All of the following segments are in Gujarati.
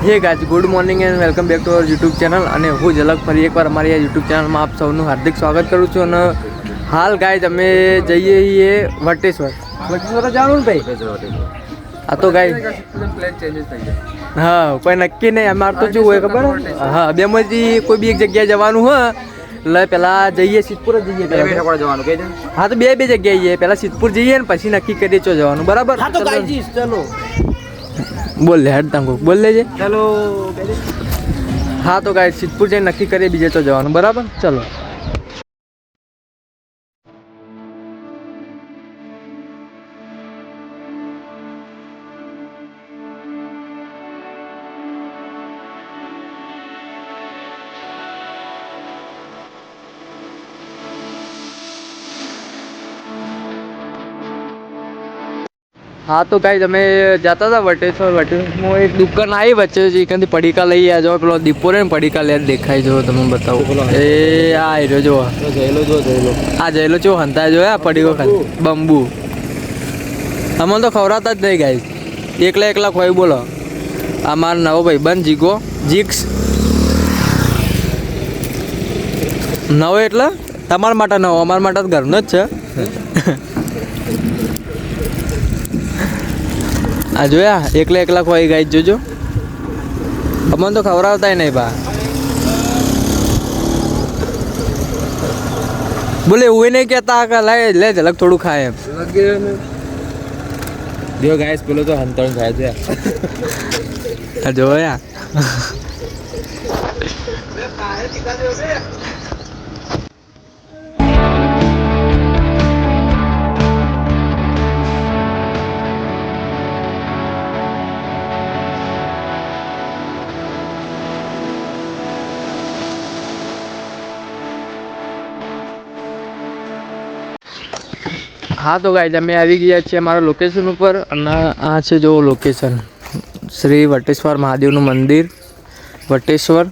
Hey guys, good morning and welcome back to our YouTube channel. અને હું ઝલક ફરી એકવાર અમારી આ યુટ્યુબ ચેનલમાં આપ સૌનું હાર્દિક સ્વાગત કરું છું. અને હાલ ગાઈઝ અમે જઈએ છીએ વટેશ્વર જવાનું ને ભાઈ. આ તો ગાઈઝ પ્લાન ચેન્જીસ થઈ જાય. હા, કોઈ નક્કી નહીં. અમારે તો શું હોય ખબર? હા, બેમાંથી કોઈ બી એક જગ્યાએ જવાનું હોય એટલે પેલા જઈએ સિદ્ધપુર જ જઈએ. હા, તો બે જગ્યાએ જઈએ. પેલા સિદ્ધપુર જઈએ ને પછી નક્કી કરીએ ચો જવાનું. બરાબર? ચલો બોલ લે, હેડ તાંગો બોલ લેજે. ચલો. હા, તો ગાઈસ સિદ્ધપુર જઈને નક્કી કરીએ બીજે તો જવાનું. બરાબર? ચલો. હા, તો ગાઈસ અમે જતા હતા વટેશ્વરમાં એક દુકાન આવી વચ્ચે ચિકનથી પડીકા લઈ આવ્યા. જો પેલો દીપો રે ને પડીકા લે દેખાય. જો તમે બતાવો. એ આ રહ્યો જો આ જયેલો ચો હંતા જો આ પડીકો ખાલી બંબુ. અમને તો ખવડાવતા જ નહીં ગાઈસ. એકલા ખોઈ બોલો. આ મારો નવો ભાઈ બંધ જીગો જીક્સ. નવો એટલે તમારા માટે નવો, અમારા માટે ઘરનો જ છે. આ જોયા એકલા ખોઈ ગાઈ જોજો. અમને તો ખવડાવતા નહીં બા. બોલે એવું નહીં કહેતા કે લે ઝલક થોડું ખાય એમ. જો ગાઈસ પેલો તો હંતણ ખાય છે. આ જોયા. હા, તો ગાઈઝ અમે આવી ગયા છીએ અમારા લોકેશન ઉપર. અને આ છે જો લોકેશન, શ્રી વટેશ્વર મહાદેવનું મંદિર વટેશ્વર.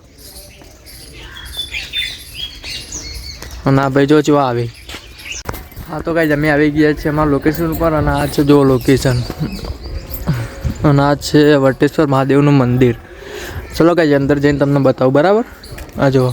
અને આ ભાઈ જો ચવા આવી. હા, તો ગાઈઝ અમે આવી ગયા છીએ અમારા લોકેશન ઉપર. અને આ છે જો લોકેશન. અને આ છે વટેશ્વર મહાદેવનું મંદિર. ચલો ગાઈઝ અંદર જઈને તમને બતાવું. બરાબર? આ જુઓ.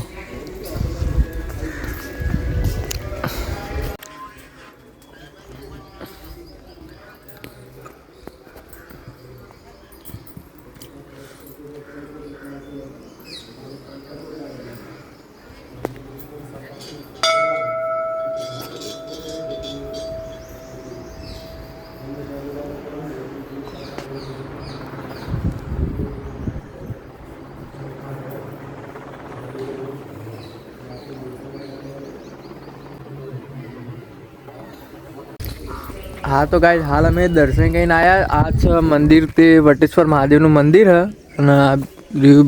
હા, તો ગાઈઝ હાલ અમે દર્શન કરીને આવ્યા. આ છે મંદિર, તે વટેશ્વર મહાદેવનું મંદિર હે. અને આ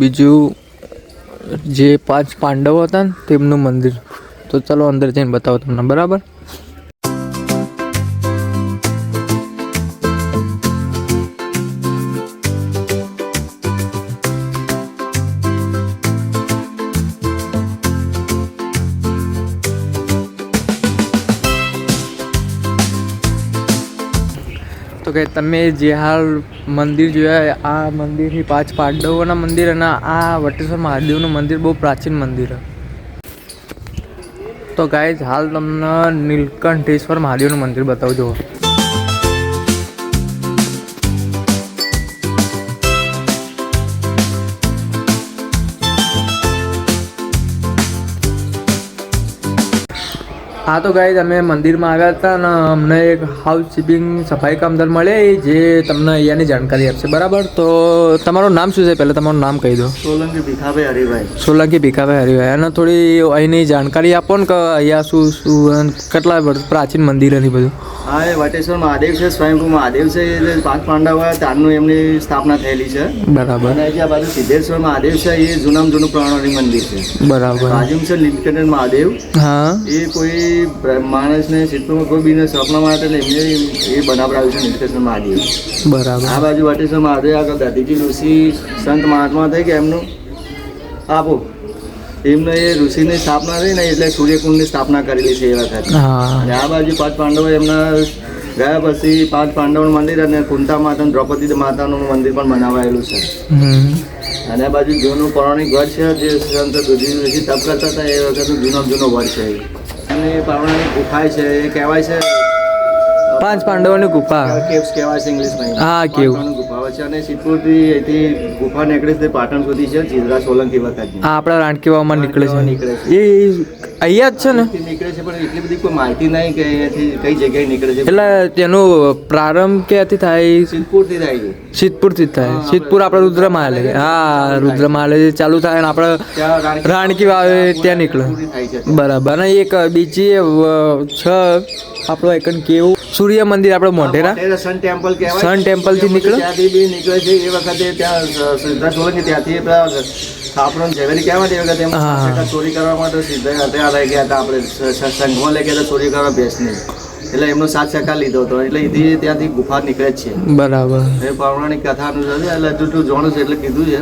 બીજું જે 5 પાંડવો હતા ને તેમનું મંદિર. તો ચલો અંદર જઈને બતાવો તમને. બરાબર? તો કે તમે જે હાલ મંદિર જોયા, આ મંદિરથી 5 પાંડવોના મંદિર. અને આ વટેશ્વર મહાદેવનું મંદિર બહુ પ્રાચીન મંદિર છે. તો ગાઈઝ હાલ તમને નીલકંઠેશ્વર મહાદેવનું મંદિર બતાવજો. હા, તો ગાઈઝ અમે મંદિરમાં આવ્યા હતા અને અમને એક હાઉસકીપિંગ સફાઈ કામદાર મળે જે તમને અહીંયાની જાણકારી આપશે. બરાબર? તો તમારું નામ શું છે? પહેલાં તમારું નામ કહી દો. સોલંકી ભીખાભાઈ હરિભાઈ. સોલંકી ભીખાભાઈ હરિભાઈ. અને થોડી અહીંની જાણકારી આપો ને કે અહીંયા શું કેટલા વર્ષ પ્રાચીન મંદિર નથી બધું. હા, એ વટેશ્વર મહાદેવ છે, સ્વયંભૂ મહાદેવ છે. એ 5 પાંડવ ત્યારનું એમની સ્થાપના થયેલી છે. બરાબર. અને જે આ બાજુ સિદ્ધેશ્વર મહાદેવ છે એ જૂનામાં જૂનું પુરાણોની મંદિર છે. બરાબર. બાજુ છે નીલકંઠ મહાદેવ. હા, એ કોઈ માણસને સિદ્ધપુરમાં કોઈ બીને સપના માટે એમને એ બનાવડાવ્યું છે નીલકંઠ મહાદેવ. બરાબર. આ બાજુ વટેશ્વર મહાદેવ આગળ દાદીજી ઋષિ સંત મહાત્મા થઈ કે એમનું આપો એમને એ ઋષિની સ્થાપના થઈ ને એટલે સૂર્યકુંડની સ્થાપના કરેલી છે એ વખતે. અને આ બાજુ 5 પાંડવો એમના ગયા પછી 5 પાંડવોનું મંદિર અને કુંતા માતા અને દ્રૌપદી માતાનું મંદિર પણ બનાવાયેલું છે. અને આ બાજુ જૂનું પૌરાણિક વડ છે જે સંત દુર્જોધન ઋષિ તપ કરતા હતા એ વખતનું જૂનો વડ છે. અને પૌરાણિક ગુફા છે એ કહેવાય છે 5 પાંડવોની ગુફા. કેવ્સ કહેવાય છે ઇંગ્લિશમાં. હા, કેવ. ગુફા છે અને સિદ્ધપુરથી અહીંથી ગુફા નીકળે છે તે પાટણ સુધી છે ચિત્રા સોલંકી વખતની. હા, આપણા રાણકીવામાં નીકળે નીકળે છે. એ અહીંયા જ છે ને? અહીંથી નીકળે છે પણ એટલી બધી કોઈ માહિતી નહીં કે અહીંયાથી કઈ જગ્યાએ નીકળે છે. એટલે તેનું પ્રારંભ ક્યાંથી થાય? સિદ્ધપુરથી થાય છે. સિદ્ધપુરથી જ થાય. સિદ્ધપુર આપણે રુદ્રમહાલે. હા, રુદ્રમહાલે ચાલુ થાય અને આપણે ત્યાં રાણકી વાવે ત્યાં નીકળે. થાય છે. બરાબર. અને એક બીજી છે આપણો એકન કેવું સૂર્ય મંદિર આપણે મોઢેરા સન ટેમ્પલ કહેવાય. સન ટેમ્પલ થી નીકળે. ત્યાંથી બી નીકળે છે એ વખતે ત્યાં સિદ્ધા સોલંકી ત્યાંથી પેલા આપણો ઝવેરી કહેવાય એ વખતે હા. ચોરી કરવા માટે સીધા ત્યાં લઈ ગયા હતા આપણે સંઘમાં લઈ ગયા હતા ચોરી કરવા ભેંસની. એટલે એમનો 7 ટકા લીધો હતો એટલે એથી ત્યાંથી ગુફા નીકળે જ છે. બરાબર. એ પૌરાણિક કથા અનુસાર છે એટલે તું જાણું છે એટલે કીધું છે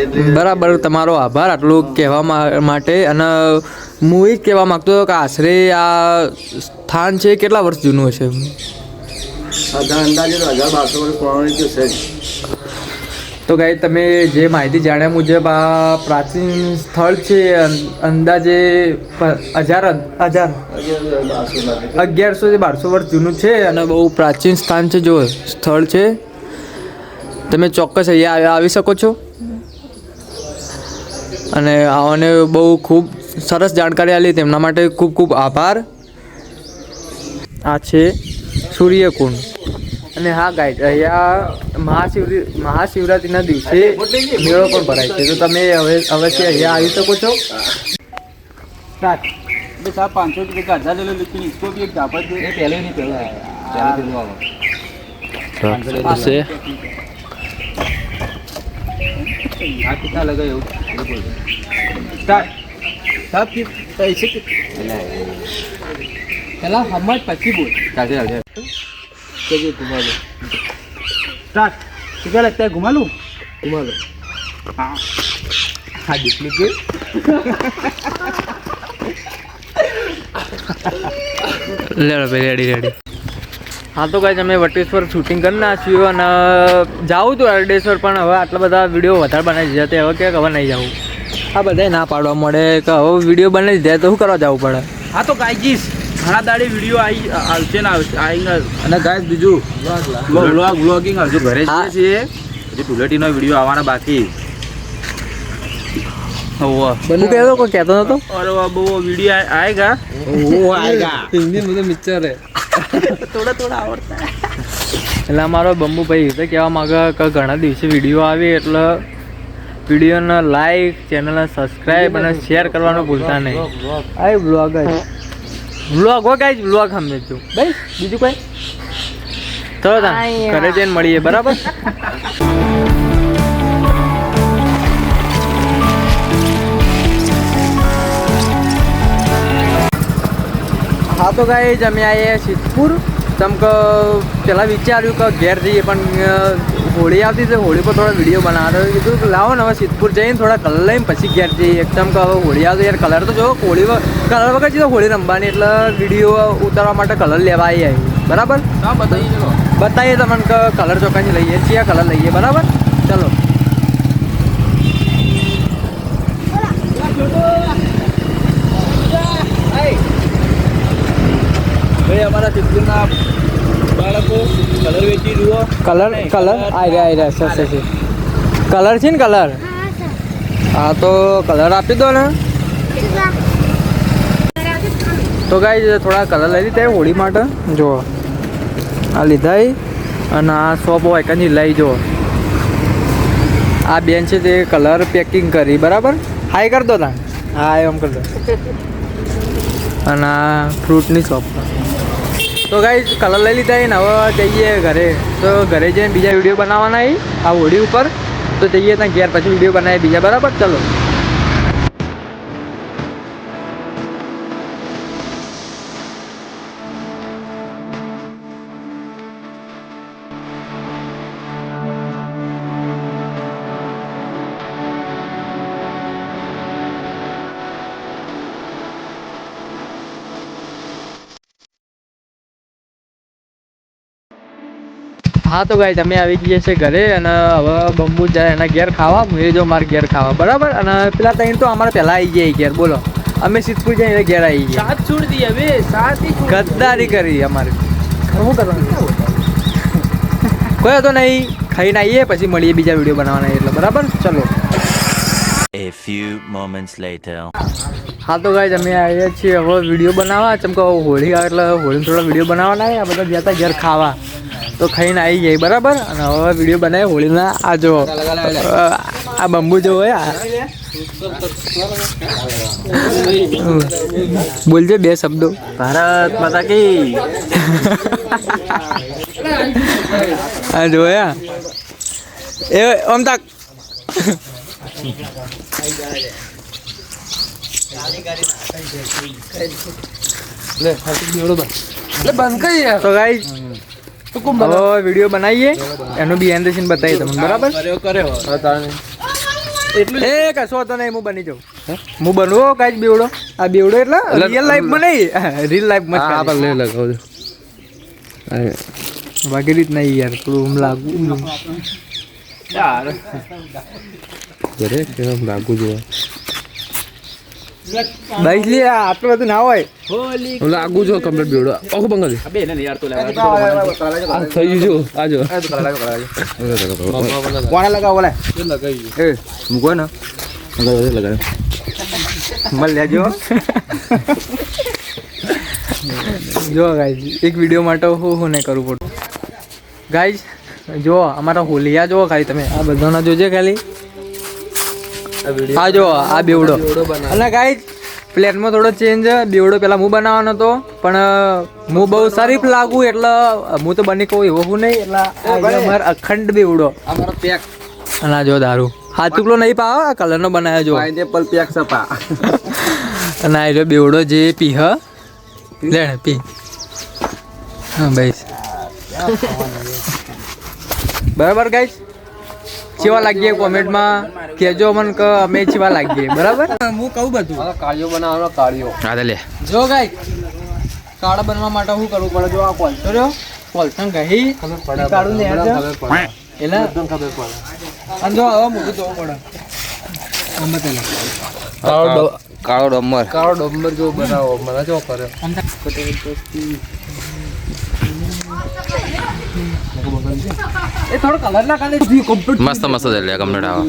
એટલે બરાબર. તમારો આભાર આટલું કહેવા માટે. અને હું એ જ કહેવા માગતો હતો કે આશરે આ સ્થાન છે કેટલા વર્ષ જૂનું હશે? અંદાજે 1200 વર્ષ પૌરાણિક તો છે જ. તો ગાઈ તમે જે માહિતી જાણ્યા મુજબ આ પ્રાચીન સ્થળ છે અંદાજે 1100 થી 1200 વર્ષ જૂનું છે અને બહુ પ્રાચીન સ્થાન છે. જો સ્થળ છે તમે ચોક્કસ અહીંયા આવી શકો છો. અને આઓને બહુ ખૂબ સરસ જાણકારી આપી તેમના માટે ખૂબ ખૂબ આભાર. આ છે સૂર્યકુંડ. અને હા ગાઈડ અહીંયા મહાશિવરાત્રિના દિવસે મેળો પણ ભરાય છે. તો તમે હવે અવશ્ય અહીંયા આવી શકો છો. साहब 500 रुपये का आधा ले लो लेकिन इसको भी एक दापट दे पहले नहीं पहले હશે हाँ कितना लगा ये स्टार्ट साहब की ऐसे पहला हम पच्ची बोल कैसे चल चलिए घुमा लो स्टार्ट क्या लगता है घुमा लो हाँ हाँ देख लीजिए લેડો ભાઈ રેડી. હા તો ગાઈસ અમે વટેશ્વર શૂટિંગ કરી નાખ્યું અને જાઉં તો અરડેશ્વર પણ હવે આટલા બધા વિડીયો વધારે બનાવી દીધા તે હવે કે હવે નહીં જવું. આ બધાય ના પાડવા મળે કે હવે વિડીયો બનાવી દીધા તો શું કરવા જવું પડે. હા તો ગાયજીસ ઘણા દાડે વિડીયો આવશે ને આવીને અને ગાય બીજું વ્લોગિંગ હજુ ઘરે જ છીએ હજી ધૂળેટીનો વિડીયો આવવાના બાકી. હું કહેતો કોઈ કહેતો નતો. और वो वीडियो आएगा वो आएगा हिंदी में तो मिक्सर है थोड़ा थोड़ा आवड़ता है. એટલે અમારો બંબુભાઈ તો કહેવા માંગે કે ઘણા દિવસે વિડીયો આવે એટલે વિડીયોને લાઈક ચેનલને સબસ્ક્રાઈબ અને શેર કરવાનું ભૂલતા નહીં. આ વ્લોગ જ વ્લોગ હો ગાઈસ વ્લોગ સમજો ભાઈ બીજું કોઈ ચલો તા ઘરે જઈને મળીએ બરાબર. હા તો ગાઈસ અમે આવ્યા સિદ્ધપુર. તમ કે પહેલાં વિચાર્યું કે ઘેર જઈએ પણ હોળી આવતી તો હોળી પર થોડા વિડીયો બનાવ્યો. કીધું કે લાવો ને હવે સિદ્ધપુર જઈને થોડા કલર લઈને પછી ઘેર જઈએ. એકદમ કે હવે હોળી આવતી યાર કલર તો જો હોળી કલર વગર જઈએ હોળી રમવાની એટલે વિડીયો ઉતારવા માટે કલર લેવા આવી બરાબર. हाँ बताइए चलो બતાવીએ તમને કે કલર ચોક્કસ લઈએ છીએ કલર લઈએ બરાબર. ચલો ભાઈ અમારા સિદ્ધપુરના બાળકો કલર વેચી જુઓ. કલર આવી રહ્યા સર કલર છે ને કલર. હા તો કલર આપી દો ને. તો ગાઈસ થોડા કલર લઈ લીધા હોળી માટે. જો આ લીધા અને આ શોપ હોય કંઈ લઈ જો આ બેન છે તે કલર પેકિંગ કરી બરાબર. હાઈ કરી દો તા. હા એમ કરી દો. અને આ ફ્રૂટની શોપ. તો ગાઈસ કલર લઈ લીધા ને હવે જઈએ ઘરે. તો ઘરે જઈને બીજા વિડીયો બનાવવાના આ હોળી ઉપર. તો જઈએ ત્યાં ઘેર પછી વિડીયો બનાવીએ બીજા બરાબર. ચલો હા તો ગાઈસ અમે આવી ગયા છે ઘરે અને હવે બંબુ જાય એના ઘેર ખાવા, હું જો મારા ઘેર ખાવા, બરાબર. અને પેલા ત્રણ તો અમારે પહેલા આવી ગયા ઘેર, બોલો. અમે સિદ્ધપુર જઈને ઘેર આવી ગયા. સાત છોડ દી હવે, સાત ગદ્દારી કરી અમારે. શું કરવાનું? કોઈ હતો નહીં, ખાઈને આવીએ પછી મળીએ બીજા વિડીયો બનાવવાના એટલે, બરાબર. ચલો. A few moments later. હા તો ગાઈસ અમે આવ્યા છીએ હવે વિડીયો બનાવવા. ચમ કે હોળી આવે એટલે હોળીનો થોડો વિડીયો બનાવવાના આ બધા ગયા હતા ઘેર ખાવા, તો ખાઈને આવી જાય, બરાબર. અને હવે વિડીયો બનાવે હોળીના. આ જો આ બંબુ જો બોલજે બે શબ્દો. ભારત માતા કી. આ જોયા એ ઓમ તક તો ગાઈસ હવે વિડીયો બનાવીએ, એનું બિહાઇન્ડ ધ સીન બતાવીએ તમને, બરાબર. એ કશો હતો નહીં, હું બની જાઉં. હું બનવો કાંઈ બેવડો. આ બેવડો એટલે રિયલ લાઈફમાં નહીં, રિયલ લાઈફમાં બાકી રીત નહીં યાર, થોડું લાગુ લાગુ જોઈએ. બાઈક લે આટલું બધું ના હોય. લાગુ છો કમ્પ્લીટ બેવડો આખું બંગાળી. અબે એને યાર તો આ થઈ ગયું આજો. કોણે લગાવ બોલે એ મૂકો ને લગાવ મળ લેજો. જો ગાઈસ એક વિડીયો માટે હું નહીં કરવું પડતું. ગાઈસ જો અમારા હોલિયા જો ખાલી તમે આ બધાના જોજે ખાલી. હા જો આ બેવડો. અને ગાઈસ પ્લેનમાં થોડો ચેન્જ. બેવડો પેલા હું બનાવવાનો હતો પણ હું બહુ શરીફ લાગુ એટલે હું તો બની કહું એવું નહીં, એટલે અમારે અખંડ બેવડો અમારો પેક. અને જો દારૂ હાથ ટુકડો નહીં પાવ, આ કલરનો બનાવ્યો જો પાઇનેપલ પેક સપા. અને આ જો બેવડો જે પી લે પી. હા ભાઈ બરાબર. ગાઈસ ચેવા લાગીએ કોમેન્ટમાં કહેજો મને કે અમે ચેવા લાગીએ, બરાબર. હું કહું બધું કાળિયો બનાવવાનો કાળિયો. હા લે જો ગાઈસ કાળા બનવા માટે શું કરવું પડે? જો આ કોલસો રહ્યો, કોલસો ઘહી કાળું ને એટલે એકદમ ખબર પડે. અને જો હવે મોટું જોવું પડે. કાળો ડમર જો બનાવો મને જો કરે. એ થોડો કલર ના કાલે કમ્પ્લીટ મસ્ત મસ્ત લે કમ્પ્લીટ આવે.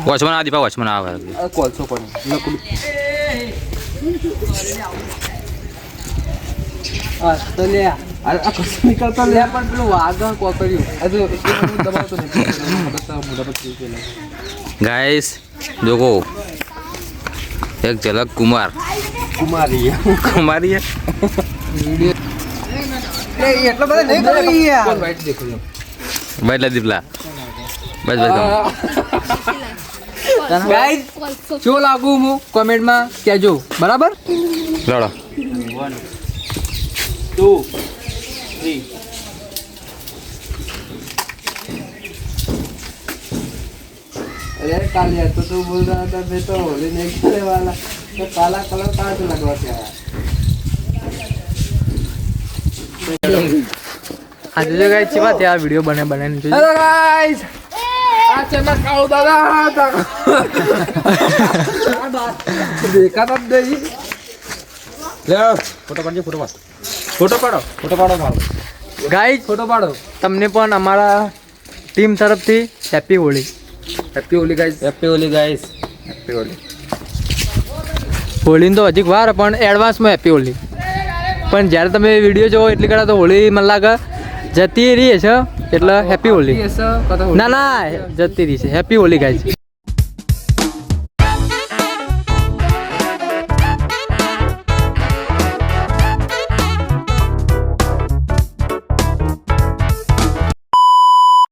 વોચમન આ દીપા વોચમન આવે કોલસો પણ લકડું. આ તો લે આ કશું નીકળતો લે પણ પેલું વાઘ કોકર્યું આ જો દબાવતો નહીં. ગાઈસ જોકો એક ઝલક કુમાર કુમારી કુમારી એટલો બધો નહીં કરી યાર. કોણ વાઈટ દેખો છો બાઈલા દીપલા બસ બસ ગાઈસ શું લાગુ હું કોમેન્ટમાં કહેજો, બરાબર. લડો 2 3 अरे काल यार तो तू बोल रहा था मैं तो होली नहीं खेलने वाला, तो काला कलर कहाँ से लगवा के आया? આજે જો ગાઈસ ચેવા ત્યાં વિડિયો બનાવીને જોજો. હેલો ગાઈસ આ ચેના કાળો દાદા દેખાતા જ નહીં. લે ફોટો પાડજો. ફોટો પાડો મારો. ગાઈસ ફોટો પાડો. તમને પણ અમારા ટીમ તરફથી happy Holi. Happy Holi guys. Happy Holi guys. Happy Holi. હોળીને તો હજી વાર પણ એડવાન્સમાં હેપી હોલી. પણ જ્યારે તમે વિડીયો જોવો એટલી કડા તો હોળી મને લાગે જતી રહી છે, એટલે હેપી હોલી. ના જતી રહી છે. Happy Holi guys.